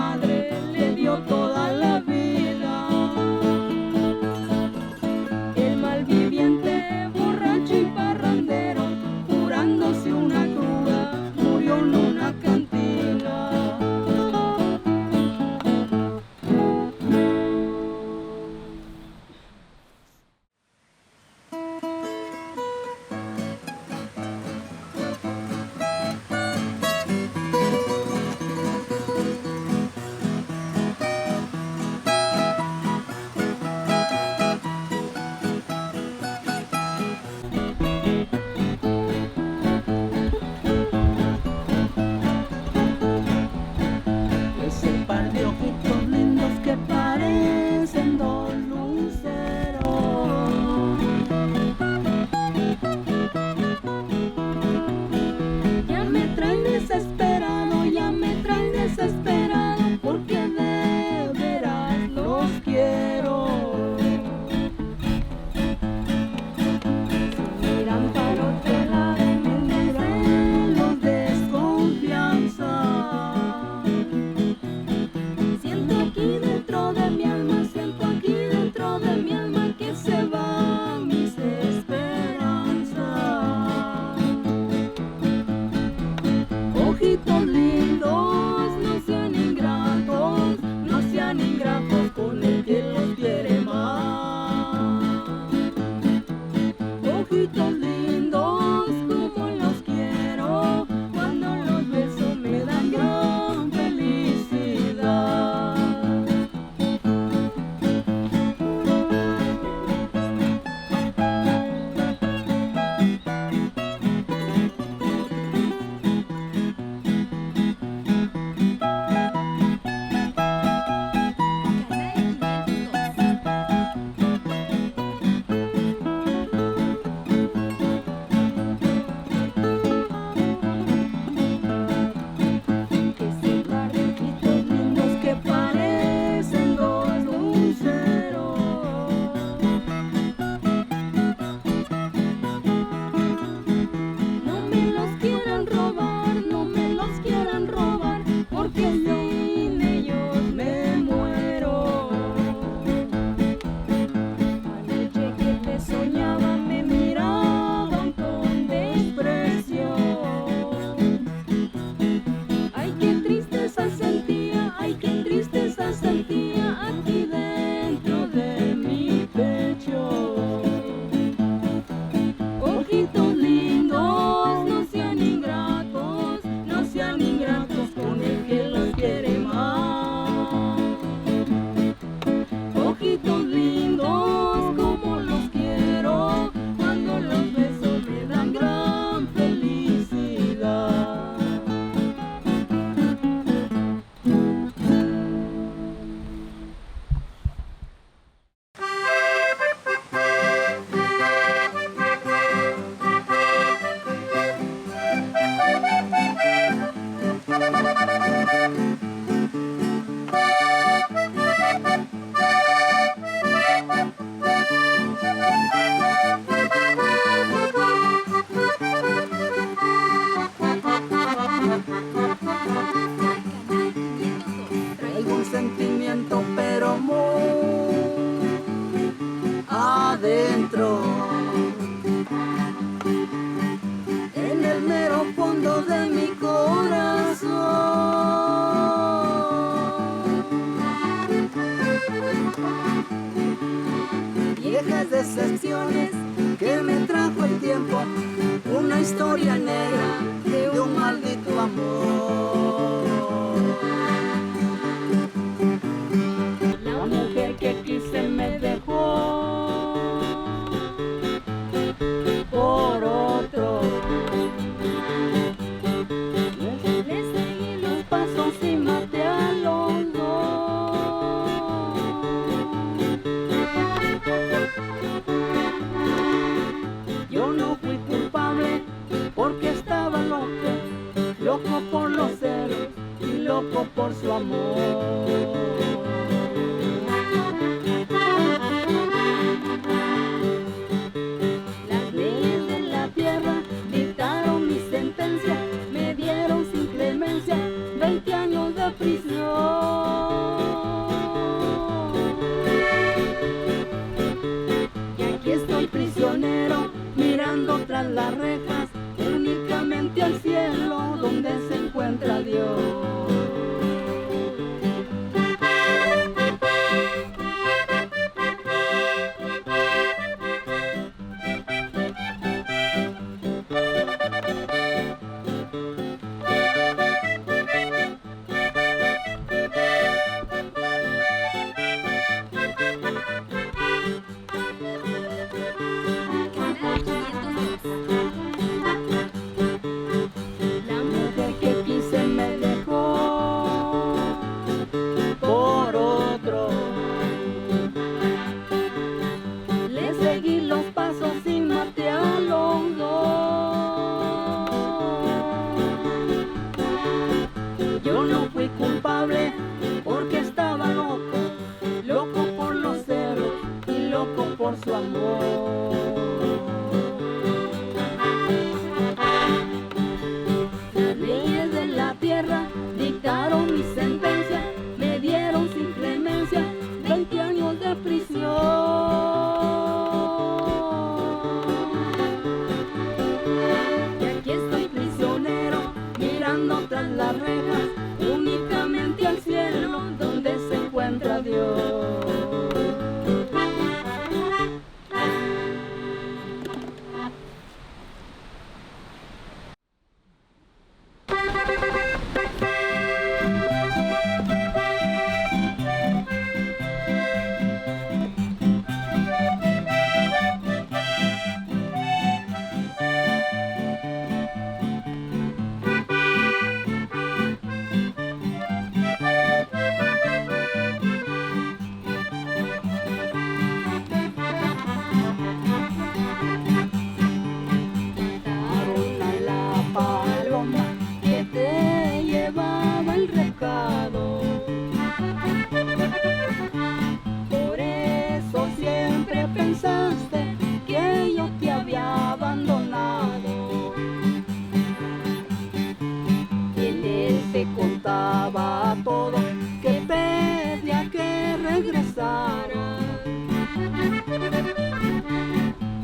madre le dio toda la vida. El malviviente, borracho y parrandero, jurándose una cruda, murió en una cantina. Ese par de ojitos lindos que parecen dos luceros, ya me traen desesperado, ya me traen desesperado, porque de veras los quiero. Si miran para otro lado, me miran los desconfianza. Siento aquí dentro de mi alma, siento aquí dentro de mi alma que se van mis esperanzas. Ojitos lindos, no sean ingratos, no sean ingratos con el que los quiere más. Ojitos lindos, como los quiero, cuando los beso me dan gran felicidad. Ese par de ojitos lindos que parecen dos luceros, no me los quieran robar, no me los quieran robar, porque sin ellos me muero. Anoche que te soñaba me miraban con desprecio. Ay, qué tristeza sentía, ay, qué tristeza sentía aquí dentro de mi pecho. Ojitos lindos, no sean ingratos, no sean ingratos con el que los quiere más. Ojitos lindos, como los quiero, cuando los beso me dan gran felicidad. Traigo un sentimiento pero muy adentro, en el mero fondo de mi corazón. Viejas decepciones que me trajo el tiempo, una historia negra de un maldito amor. La mujer que quise me dejó por otro. Le seguí los pasos y maté a los dos. Yo no fui culpable porque estaba loco, loco por los celos y loco por su amor. Las leyes de la tierra dictaron mi sentencia, me dieron sin clemencia 20 años de prisión. yo no fui culpable porque estaba loco, loco por los celos y loco por su amor. Las leyes de la tierra dictaron mi sentencia, me dieron sin clemencia 20 años de prisión. Y aquí estoy prisionero, mirando tras las rejas, únicamente al cielo donde se encuentra Dios. Por eso siempre pensaste que yo te había abandonado. Y en él te contaba todo, que pedía que regresara,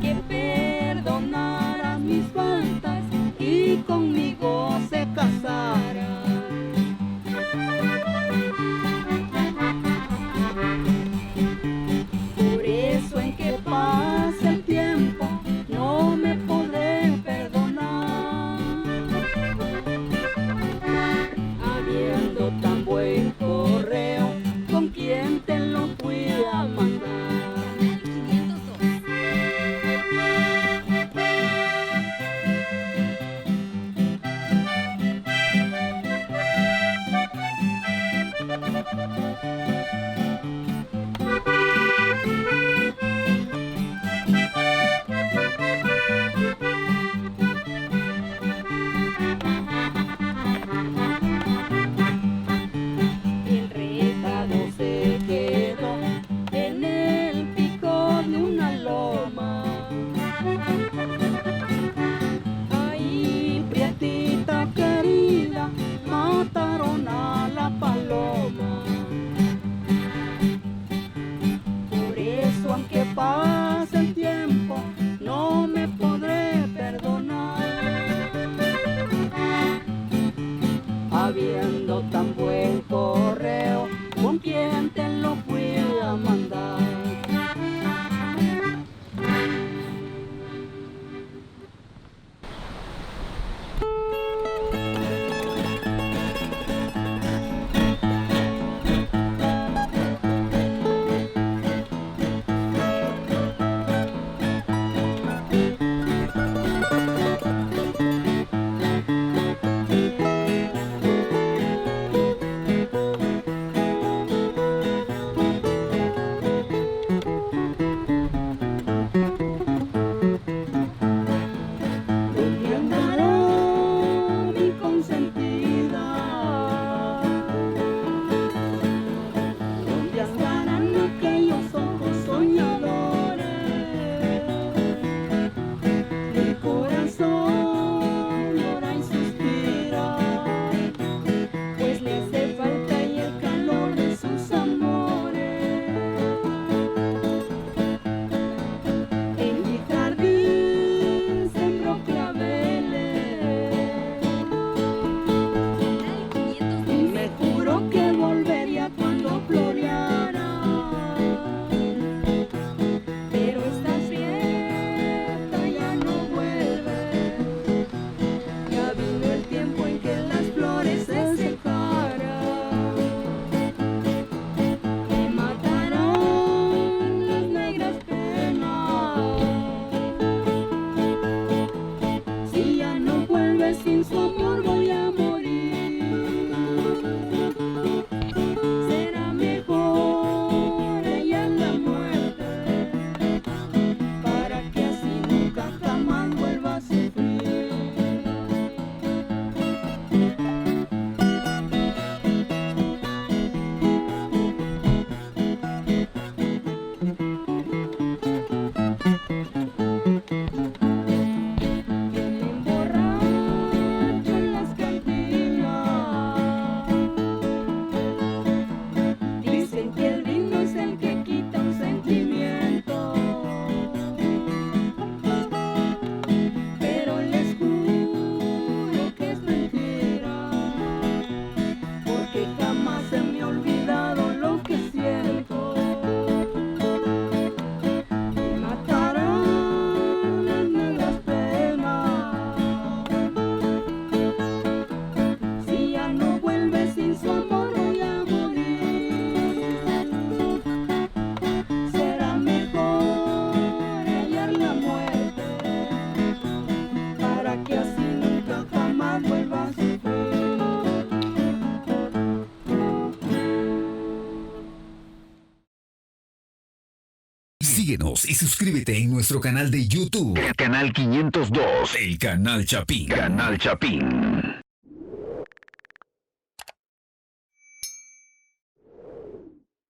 que perdonara mis faltas y conmigo se casara. Pasa el tiempo, no me podré perdonar, habiendo tan buen correo, ¿con quién te lo fui a mandar? Mataron a la paloma. Por eso, aunque pase el tiempo, no me podré perdonar, habiendo tan buen correo, ¿con quién te lo fui a mandar? Síguenos y suscríbete en nuestro canal de YouTube. El canal 502. El canal Chapín. Canal Chapín.